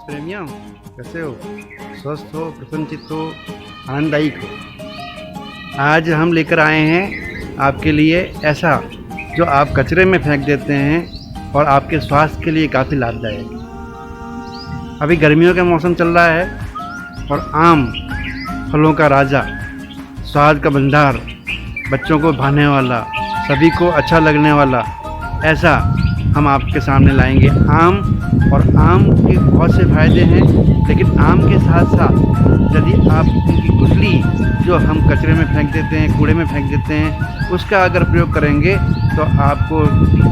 प्रेमियों, कैसे हो? स्वस्थ हो, प्रसन्नचित्त हो, आनंददायक हो। आज हम लेकर आए हैं आपके लिए ऐसा जो आप कचरे में फेंक देते हैं और आपके स्वास्थ्य के लिए काफ़ी लाभदायक। अभी गर्मियों का मौसम चल रहा है और आम फलों का राजा, स्वाद का भंडार, बच्चों को भाने वाला, सभी को अच्छा लगने वाला, ऐसा हम आपके सामने लाएंगे आम। और आम के बहुत से फ़ायदे हैं, लेकिन आम के साथ साथ यदि आप उनकी गुठली जो हम कचरे में फेंक देते हैं, कूड़े में फेंक देते हैं, उसका अगर प्रयोग करेंगे तो आपको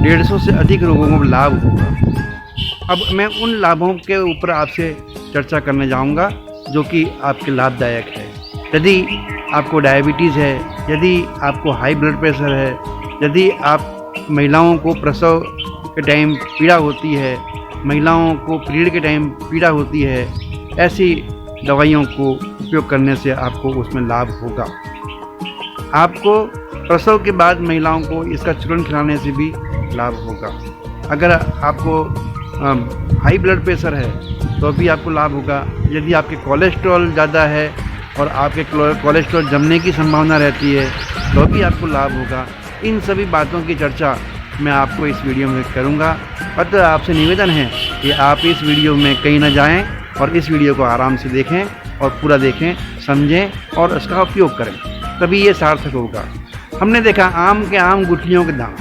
150 से अधिक रोगों को लाभ होगा। अब मैं उन लाभों के ऊपर आपसे चर्चा करने जाऊंगा जो कि आपके लाभदायक है। यदि आपको डायबिटीज़ है, यदि आपको हाई ब्लड प्रेशर है, यदि आप महिलाओं को प्रसव के टाइम पीड़ा होती है, महिलाओं को पीरियड के टाइम पीड़ा होती है, ऐसी दवाइयों को उपयोग करने से आपको उसमें लाभ होगा। आपको प्रसव के बाद महिलाओं को इसका चूर्ण खिलाने से भी लाभ होगा। अगर आपको हाई ब्लड प्रेशर है तो भी आपको लाभ होगा। यदि आपके कोलेस्ट्रॉल ज़्यादा है और आपके कोलेस्ट्रॉल जमने की संभावना रहती है तो भी आपको लाभ होगा। इन सभी बातों की चर्चा मैं आपको इस वीडियो में करूंगा। अतः आपसे निवेदन है कि आप इस वीडियो में कहीं ना जाएं और इस वीडियो को आराम से देखें और पूरा देखें, समझें और उसका उपयोग करें, तभी ये सार्थक होगा। हमने देखा आम गुठलियों के दाम।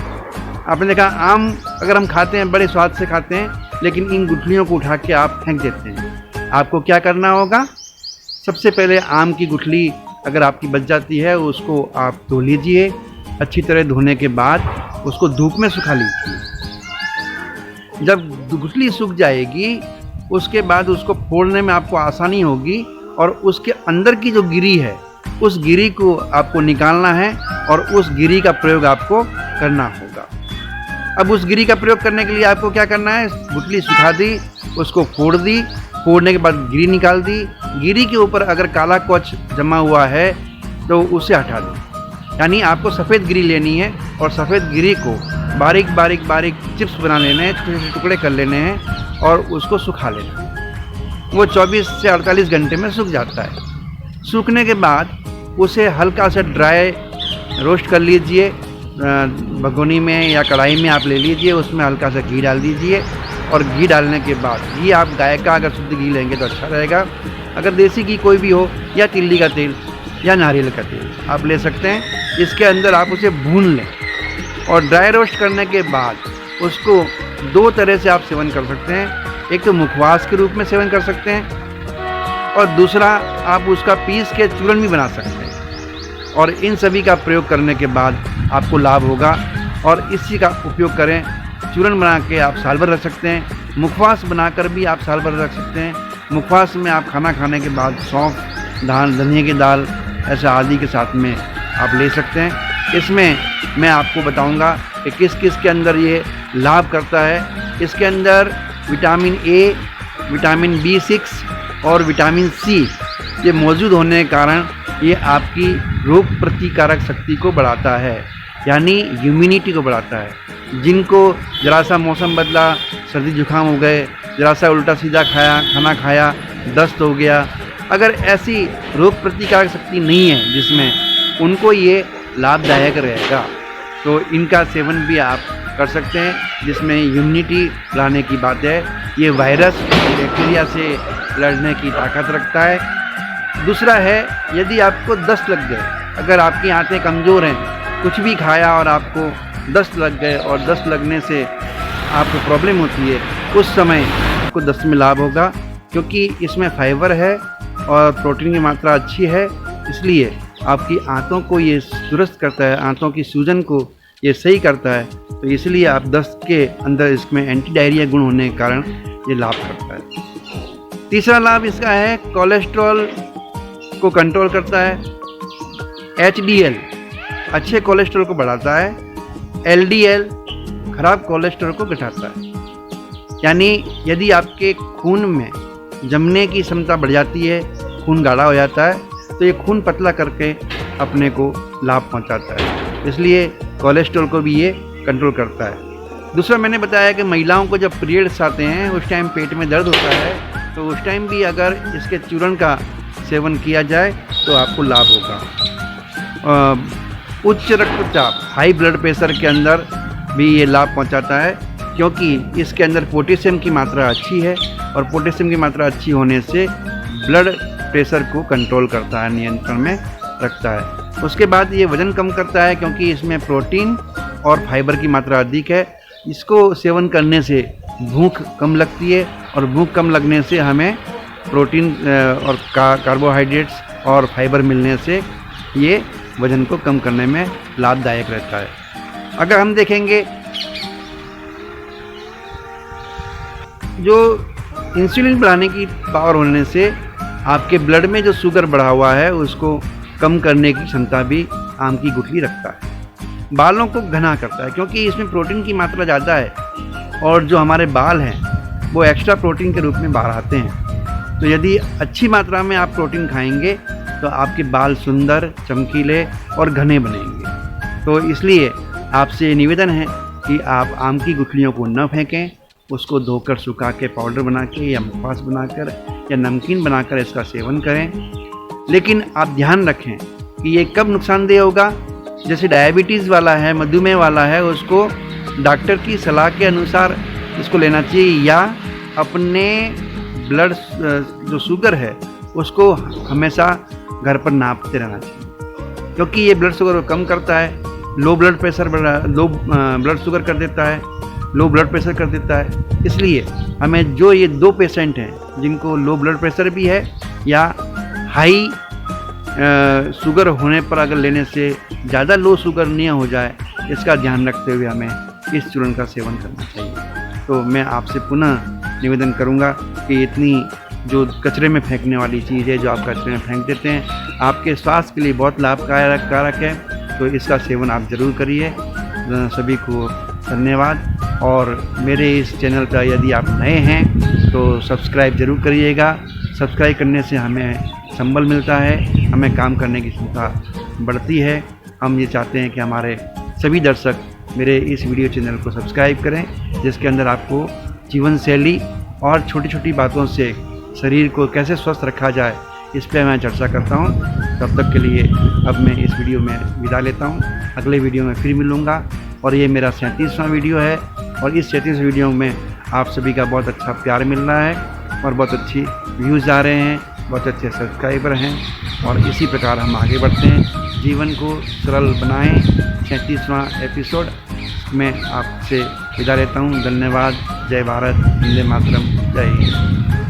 आपने देखा आम अगर हम खाते हैं बड़े स्वाद से खाते हैं, लेकिन इन गुठलियों को उठा के आप फेंक देते हैं। आपको क्या करना होगा? सबसे पहले आम की गुठली अगर आपकी बच जाती है उसको आप धो लीजिए। अच्छी तरह धोने के बाद उसको धूप में सुखा लीजिए। जब गुठली सूख जाएगी उसके बाद उसको फोड़ने में आपको आसानी होगी और उसके अंदर की जो गिरी है उस गिरी को आपको निकालना है और उस गिरी का प्रयोग आपको करना होगा। अब उस गिरी का प्रयोग करने के लिए आपको क्या करना है? गुठली सुखा दी, उसको फोड़ दी, फोड़ने के बाद गिरी निकाल दी। गिरी के ऊपर अगर काला कवच जमा हुआ है तो उसे हटा दी। यानी आपको सफ़ेद गिरी लेनी है और सफ़ेद गिरी को बारीक बारीक चिप्स बना लेने हैं, छोटे छोटे टुकड़े कर लेने हैं और उसको सुखा लेना है। वो 24 से 48 घंटे में सूख जाता है। सूखने के बाद उसे हल्का सा ड्राई रोस्ट कर लीजिए। भगोनी में या कढ़ाई में आप ले लीजिए, उसमें हल्का सा घी डाल दीजिए और घी डालने के बाद घी आप गाय का अगर शुद्ध घी लेंगे तो अच्छा रहेगा। अगर देसी घी कोई भी हो या तिल्ली का तेल या नारियल का तेल आप ले सकते हैं। इसके अंदर आप उसे भून लें और ड्राई रोस्ट करने के बाद उसको 2 तरह से आप सेवन कर सकते हैं। एक तो मुखवास के रूप में सेवन कर सकते हैं और दूसरा आप उसका पीस के चूर्ण भी बना सकते हैं। और इन सभी का प्रयोग करने के बाद आपको लाभ होगा और इसी का उपयोग करें। चूर्ण बना के आप साल भर रख सकते हैं, मुखवास बनाकर भी आप साल भर रख सकते हैं। मुखवास में आप खाना खाने के बाद सौंफ, धनिया की दाल ऐसा आदि के साथ में आप ले सकते हैं। इसमें मैं आपको बताऊंगा कि किस किस के अंदर ये लाभ करता है। इसके अंदर विटामिन ए, विटामिन B6 और विटामिन C ये मौजूद होने के कारण ये आपकी रोग प्रतिकारक शक्ति को बढ़ाता है, यानी इम्यूनिटी को बढ़ाता है। जिनको ज़रा सा मौसम बदला, सर्दी जुकाम हो गए, ज़रा सा उल्टा सीधा खाना खाया, दस्त हो गया, अगर ऐसी रोग प्रतिकारक शक्ति नहीं है जिसमें, उनको ये लाभदायक रहेगा। तो इनका सेवन भी आप कर सकते हैं, जिसमें इम्यूनिटी लाने की बात है। ये वायरस बैक्टीरिया से लड़ने की ताकत रखता है। दूसरा है, यदि आपको दस्त लग गए, अगर आपकी आंतें कमज़ोर हैं, कुछ भी खाया और आपको दस्त लग गए और दस्त लगने से आपको प्रॉब्लम होती है, उस समय आपको दस्त में लाभ होगा, क्योंकि इसमें फाइबर है और प्रोटीन की मात्रा अच्छी है। इसलिए आपकी आंतों को ये दुरुस्त करता है, आंतों की सूजन को ये सही करता है। तो इसलिए आप दस्त के अंदर इसमें एंटी डायरिया गुण होने के कारण ये लाभ करता है। तीसरा लाभ इसका है, कोलेस्ट्रॉल को कंट्रोल करता है। HDL अच्छे कोलेस्ट्रॉल को बढ़ाता है। LDL खराब कोलेस्ट्रॉल को घटाता है। यानी यदि आपके खून में जमने की क्षमता बढ़ जाती है, खून गाढ़ा हो जाता है, तो ये खून पतला करके अपने को लाभ पहुंचाता है। इसलिए कोलेस्ट्रॉल को भी ये कंट्रोल करता है। दूसरा मैंने बताया कि महिलाओं को जब पीरियड्स आते हैं उस टाइम पेट में दर्द होता है तो उस टाइम भी अगर इसके चूर्ण का सेवन किया जाए तो आपको लाभ होगा। उच्च रक्तचाप, हाई ब्लड प्रेशर के अंदर भी ये लाभ पहुंचाता है, क्योंकि इसके अंदर पोटेशियम की मात्रा अच्छी है और पोटेशियम की मात्रा अच्छी होने से ब्लड प्रेशर को कंट्रोल करता है, नियंत्रण में रखता है। उसके बाद ये वज़न कम करता है, क्योंकि इसमें प्रोटीन और फाइबर की मात्रा अधिक है। इसको सेवन करने से भूख कम लगती है और भूख कम लगने से हमें प्रोटीन और कार्बोहाइड्रेट्स और फाइबर मिलने से ये वज़न को कम करने में लाभदायक रहता है। अगर हम देखेंगे जो इंसुलिन बढ़ाने की पावर होने से आपके ब्लड में जो शुगर बढ़ा हुआ है उसको कम करने की क्षमता भी आम की गुठली रखता है। बालों को घना करता है, क्योंकि इसमें प्रोटीन की मात्रा ज़्यादा है और जो हमारे बाल हैं वो एक्स्ट्रा प्रोटीन के रूप में बाहर आते हैं। तो यदि अच्छी मात्रा में आप प्रोटीन खाएंगे तो आपके बाल सुंदर, चमकीले और घने बनेंगे। तो इसलिए आपसे निवेदन है कि आप आम की गुठलियों को न फेंकें, उसको धोकर सुखा के पाउडर बना के या मुखवास बनाकर या नमकीन बनाकर इसका सेवन करें। लेकिन आप ध्यान रखें कि ये कब नुकसानदेह होगा। जैसे डायबिटीज़ वाला है, मधुमेह वाला है, उसको डॉक्टर की सलाह के अनुसार इसको लेना चाहिए, या अपने ब्लड जो शुगर है उसको हमेशा घर पर नापते रहना चाहिए, क्योंकि ये ब्लड शुगर को कम करता है, लो ब्लड शुगर कर देता है, लो ब्लड प्रेशर कर देता है। इसलिए हमें जो ये 2 पेशेंट हैं जिनको लो ब्लड प्रेशर भी है या हाई शुगर होने पर अगर लेने से ज़्यादा लो शुगर नहीं हो जाए, इसका ध्यान रखते हुए हमें इस चूर्ण का सेवन करना चाहिए। तो मैं आपसे पुनः निवेदन करूंगा कि इतनी जो कचरे में फेंकने वाली चीज़ है, जो आप कचरे में फेंक देते हैं, आपके स्वास्थ्य के लिए बहुत लाभकारक है, तो इसका सेवन आप ज़रूर करिए। सभी को धन्यवाद। और मेरे इस चैनल पर यदि आप नए हैं तो सब्सक्राइब ज़रूर करिएगा। सब्सक्राइब करने से हमें संबल मिलता है, हमें काम करने की क्षमता बढ़ती है। हम ये चाहते हैं कि हमारे सभी दर्शक मेरे इस वीडियो चैनल को सब्सक्राइब करें, जिसके अंदर आपको जीवन शैली और छोटी छोटी बातों से शरीर को कैसे स्वस्थ रखा जाए इस पर मैं चर्चा करता हूँ। तब तक के लिए अब मैं इस वीडियो में विदा लेता हूँ। अगले वीडियो में फिर मिलूँगा और ये मेरा 37वां वीडियो है और इस 37 वीडियो में आप सभी का बहुत अच्छा प्यार मिल रहा है और बहुत अच्छी व्यूज़ आ रहे हैं, बहुत अच्छे सब्सक्राइबर हैं और इसी प्रकार हम आगे बढ़ते हैं। जीवन को सरल बनाएं। 37वां एपिसोड में आपसे विदा लेता हूँ। धन्यवाद। जय भारत, वंदे मातरम, जय हिंद।